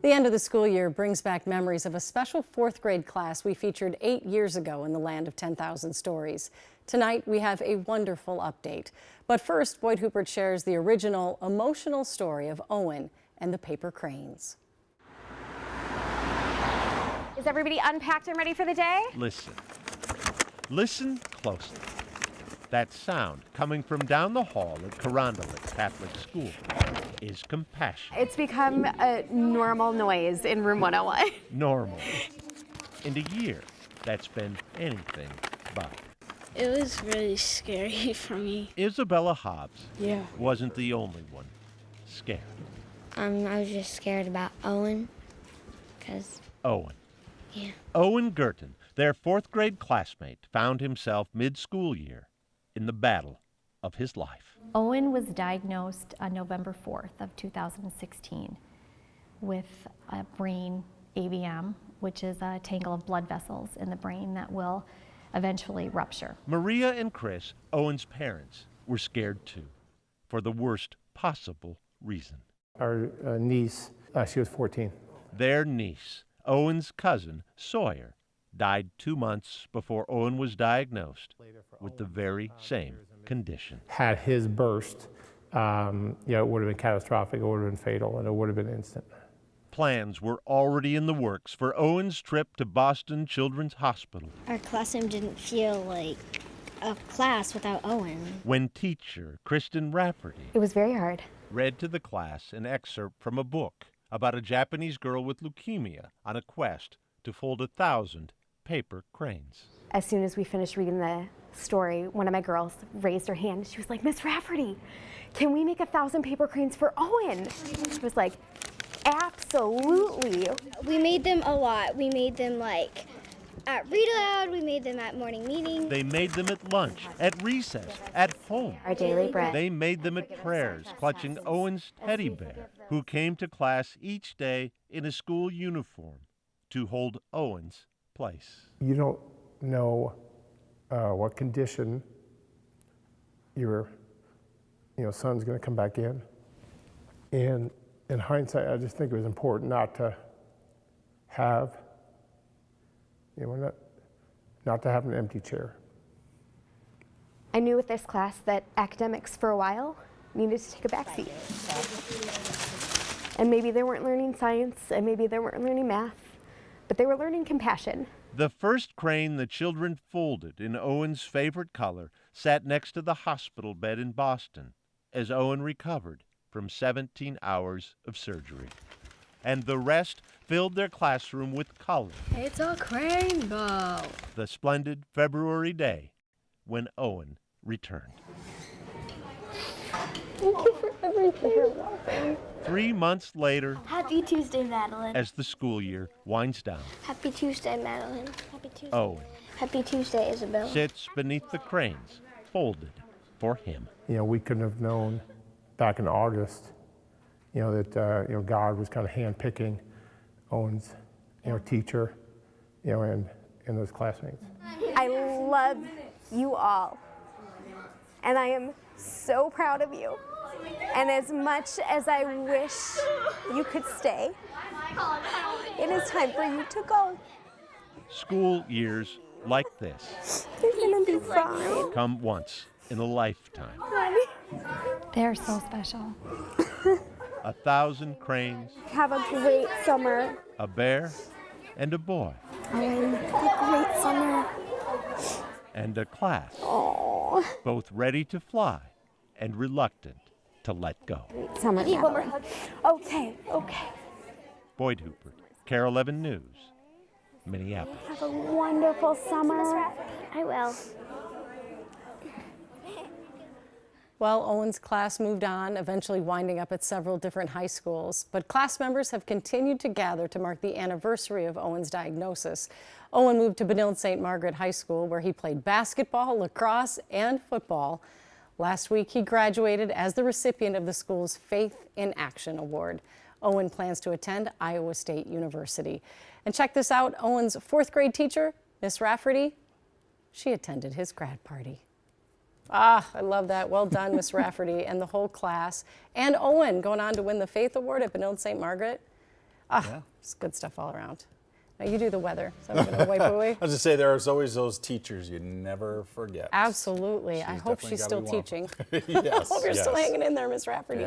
The end of the school year brings back memories of a special 4th grade class we featured 8 years ago in the land of 10,000 stories. Tonight, we have a wonderful update. But first, Boyd Hupert shares the original emotional story of Owen and the paper cranes. Is everybody unpacked and ready for the day? Listen. Listen closely. That sound coming from down the hall at Carondelet Catholic School is compassion. It's become a normal noise in room 101. Normal. In a year that's been anything but. It was really scary for me. Isabella Hobbs Yeah. wasn't the only one scared. I was just scared about Owen, because, Owen. yeah. Owen Guertin, their 4th grade classmate, found himself mid-school year in the battle of his life. Owen was diagnosed on November 4th of 2016 with a brain AVM, which is a tangle of blood vessels in the brain that will eventually rupture. Maria and Chris, Owen's parents, were scared too, for the worst possible reason. Our niece, she was 14. Their niece, Owen's cousin, Sawyer, died 2 months before Owen was diagnosed with the very same condition. Had his burst, it would have been catastrophic, it would have been fatal, and it would have been instant. Plans were already in the works for Owen's trip to Boston Children's Hospital. Our classroom didn't feel like a class without Owen. When teacher Kristen Rafferty It was very hard. read to the class an excerpt from a book about a Japanese girl with leukemia on a quest to fold 1,000 paper cranes. As soon as we finished reading the story, one of my girls raised her hand. She was like, "Miss Rafferty, can we make 1,000 paper cranes for Owen?" She was like, "Absolutely." We made them a lot. We made them like at Read Aloud, we made them at morning meeting. They made them at lunch, at recess, at home. Our daily bread. They made them at prayers, clutching Owen's teddy bear, who came to class each day in a school uniform to hold Owen's place. You don't know what condition your son's going to come back in. And in hindsight, I just think it was important not to have, not to have an empty chair. I knew with this class that academics for a while needed to take a backseat. And maybe they weren't learning science, and maybe they weren't learning math, but they were learning compassion. The first crane the children folded in Owen's favorite color sat next to the hospital bed in Boston as Owen recovered from 17 hours of surgery. And the rest filled their classroom with color. It's a rainbow. The splendid February day when Owen returned. Thank you for everything. 3 months later, Happy Tuesday, Madeline. as the school year winds down, Happy Tuesday, Madeline. Happy Tuesday. Owen Happy Tuesday, Isabel. sits beneath the cranes, folded for him. We couldn't have known back in August, that God was kind of handpicking Owen's, teacher, and those classmates. I love you all, and I am so proud of you. And as much as I wish you could stay, it is time for you to go. School years like this You're gonna be fine. come once in a lifetime. They're so special. 1,000 cranes, Have a great summer. a bear, and a boy, Owen, have a great summer. and a class, Aww. both ready to fly and reluctant to let go. Great summer, Madeline. Okay. Boyd Hupert, Carol 11 News, Minneapolis. Have a wonderful summer. I will. Well, Owen's class moved on, eventually winding up at several different high schools. But class members have continued to gather to mark the anniversary of Owen's diagnosis. Owen moved to Benilde St. Margaret High School, where he played basketball, lacrosse, and football. Last week, he graduated as the recipient of the school's Faith in Action Award. Owen plans to attend Iowa State University. And check this out, Owen's 4th grade teacher, Miss Rafferty, she attended his grad party. Ah, I love that. Well done, Miss Rafferty and the whole class. And Owen going on to win the Faith Award at Benilde St. Margaret. It's good stuff all around. Now you do the weather, so I'm going to wipe away. I was just say there's always those teachers you never forget. Absolutely. I hope definitely she's gotta still be one of teaching. them. Yes, I hope you're still yes. hanging in there, Miss Rafferty. Yeah.